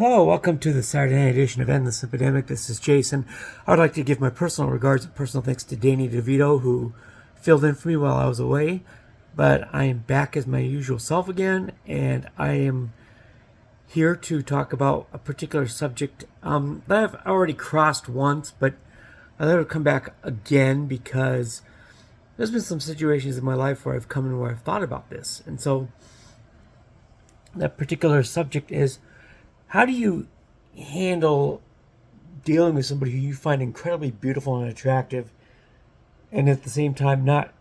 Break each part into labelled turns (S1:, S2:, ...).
S1: Hello, welcome to the Saturday night edition of Endless Simpademic. This is Jason. I would like to give my personal regards and personal thanks to Danny DeVito, who filled in for me while I was away. But I am back as my usual self again, and I am here to talk about a particular subject that I've already crossed once, but I thought it would come back again because there's been some situations in my life where I've come in where I've thought about this. And so that particular subject is, how do you handle dealing with somebody who you find incredibly beautiful and attractive and at the same time not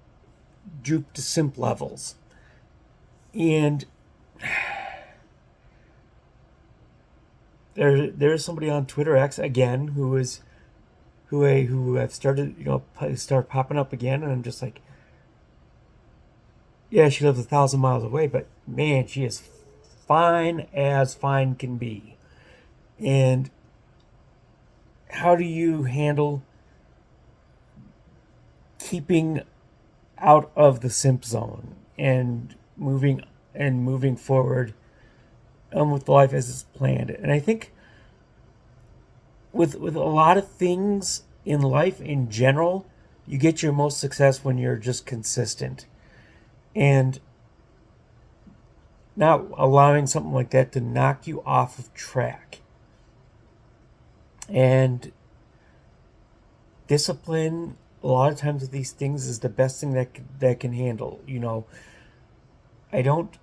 S1: droop to simp levels? And there's somebody on Twitter X again who I've started start popping up again, and I'm just like, yeah, she lives 1,000 miles away, but man, she is fine as fine can be. And how do you handle keeping out of the simp zone and moving forward with life as it's planned? And I think with a lot of things in life in general, you get your most success when you're just consistent and not allowing something like that to knock you off of track. And discipline, a lot of times with these things, is the best thing that can handle. I don't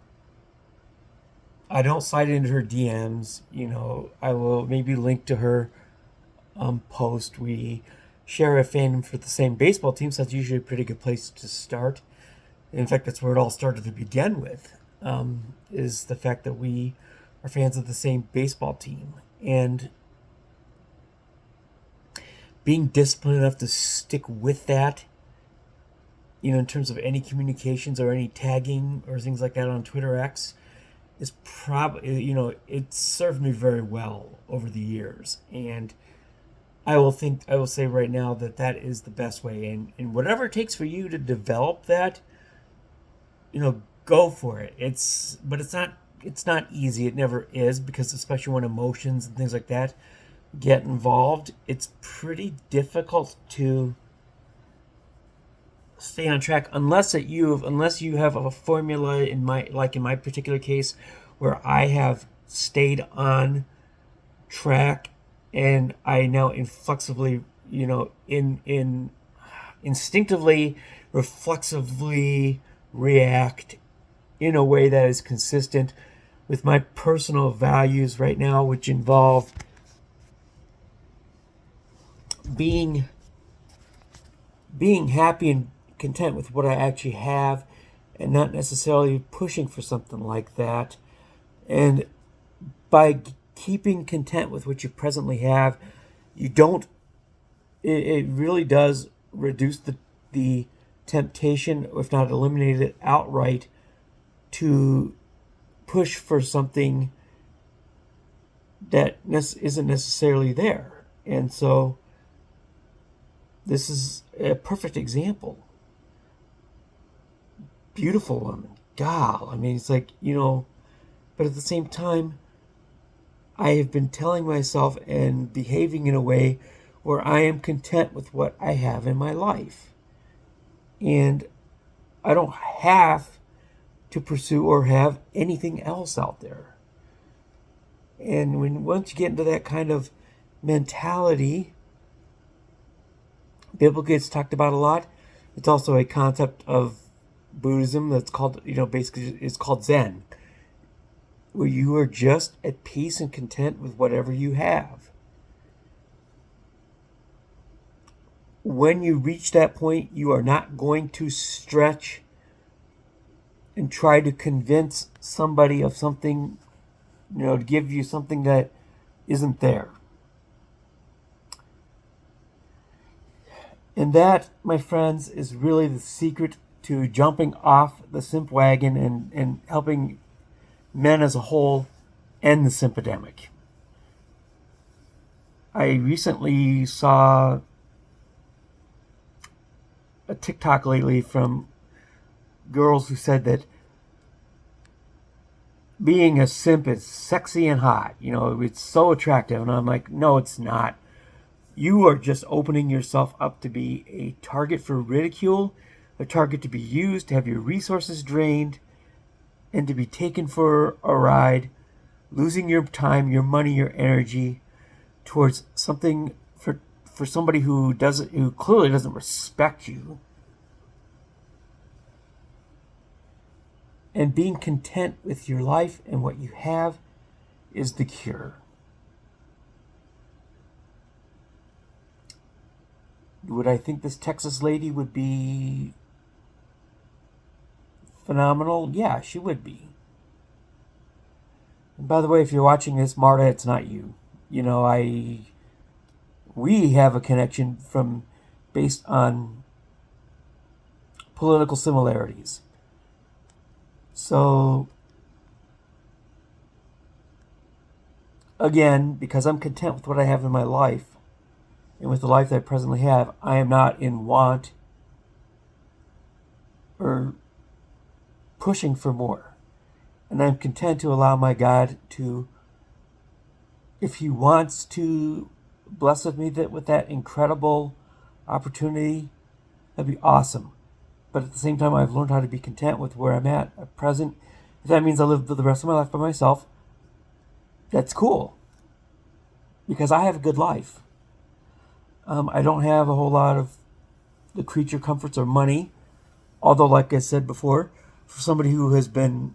S1: slide into her DMs. I will maybe link to her post. We share a fandom for the same baseball team, so that's usually a pretty good place to start. In fact, that's where it all started to begin with. Is the fact that we are fans of the same baseball team, and being disciplined enough to stick with that, in terms of any communications or any tagging or things like that on Twitter X, is probably, it served me very well over the years. And I will say right now that is the best way. And whatever it takes for you to develop that, go for it. It's not easy. It never is, because especially when emotions and things like that get involved, it's pretty difficult to stay on track unless you have a formula in my particular case, where I have stayed on track and I now inflexibly, instinctively, reflexively react in a way that is consistent with my personal values right now, which involve being happy and content with what I actually have, and not necessarily pushing for something like that. And by keeping content with what you presently have, it really does reduce the temptation, if not eliminate it outright, to push for something that isn't necessarily there. And so this is a perfect example. Beautiful woman, gal. I mean, it's like, but at the same time, I have been telling myself and behaving in a way where I am content with what I have in my life. And I don't have to pursue or have anything else out there. And once you get into that kind of mentality, Biblical gets talked about a lot. It's also a concept of Buddhism that's called, basically it's called Zen, where you are just at peace and content with whatever you have. When you reach that point, you are not going to stretch and try to convince somebody of something, to give you something that isn't there. And that, my friends, is really the secret to jumping off the simp wagon and helping men as a whole end the Simpademic. I recently saw a TikTok lately from girls who said that being a simp is sexy and hot. You know, it's so attractive. And I'm like, no, it's not. You are just opening yourself up to be a target for ridicule, a target to be used, to have your resources drained, and to be taken for a ride, losing your time, your money, your energy towards something for somebody who clearly doesn't respect you. And being content with your life and what you have is the cure. Would I think this Texas lady would be phenomenal? Yeah, she would be. And by the way, if you're watching this, Marta, it's not you. You know, we have a connection based on political similarities. So, again, because I'm content with what I have in my life and with the life that I presently have, I am not in want or pushing for more. And I'm content to allow my God to, if He wants to bless me with that incredible opportunity, that'd be awesome. But at the same time, I've learned how to be content with where I'm at present. If that means I live the rest of my life by myself, that's cool. Because I have a good life. I don't have a whole lot of the creature comforts or money. Although, like I said before, for somebody who has been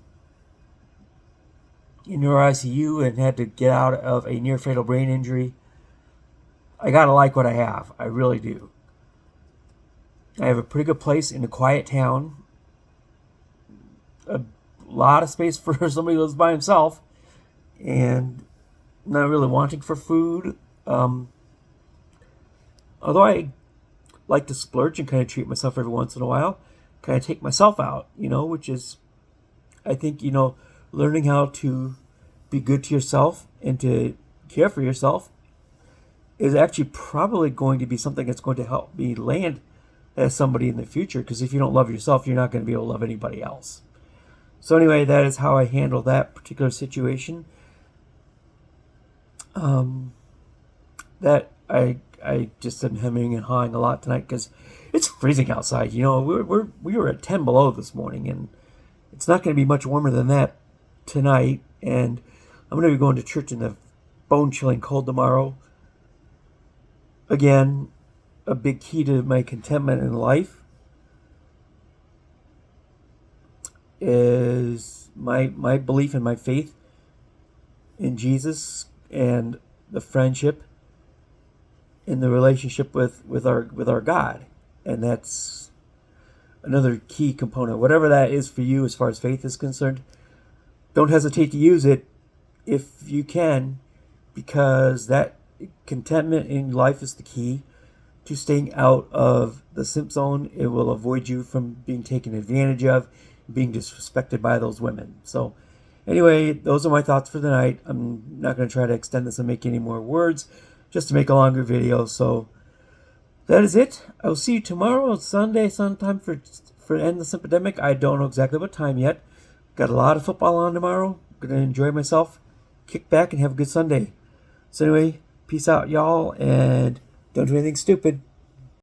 S1: in your ICU and had to get out of a near-fatal brain injury, I gotta like what I have. I really do. I have a pretty good place in a quiet town. A lot of space for somebody who lives by himself. And not really wanting for food. Although I like to splurge and kind of treat myself every once in a while. Kind of take myself out, which is, I think, learning how to be good to yourself and to care for yourself is actually probably going to be something that's going to help me land as somebody in the future, because if you don't love yourself, you're not going to be able to love anybody else. So anyway, that is how I handle that particular situation. That I just am hemming and hawing a lot tonight because it's freezing outside. We were at 10 below this morning, and it's not going to be much warmer than that tonight. And I'm going to be going to church in the bone-chilling cold tomorrow. Again, a big key to my contentment in life is my belief and my faith in Jesus and the friendship in the relationship with our God. And that's another key component. Whatever that is for you as far as faith is concerned, don't hesitate to use it if you can, because that contentment in life is the key to staying out of the simp zone. It will avoid you from being taken advantage of, being disrespected by those women. So anyway, those are my thoughts for the night. I'm not going to try to extend this and make any more words, just to make a longer video. So that is it. I will see you tomorrow, Sunday, sometime for end the Simpademic. I don't know exactly what time yet. Got a lot of football on tomorrow. Going to enjoy myself, kick back, and have a good Sunday. So anyway, peace out, y'all, and don't do anything stupid.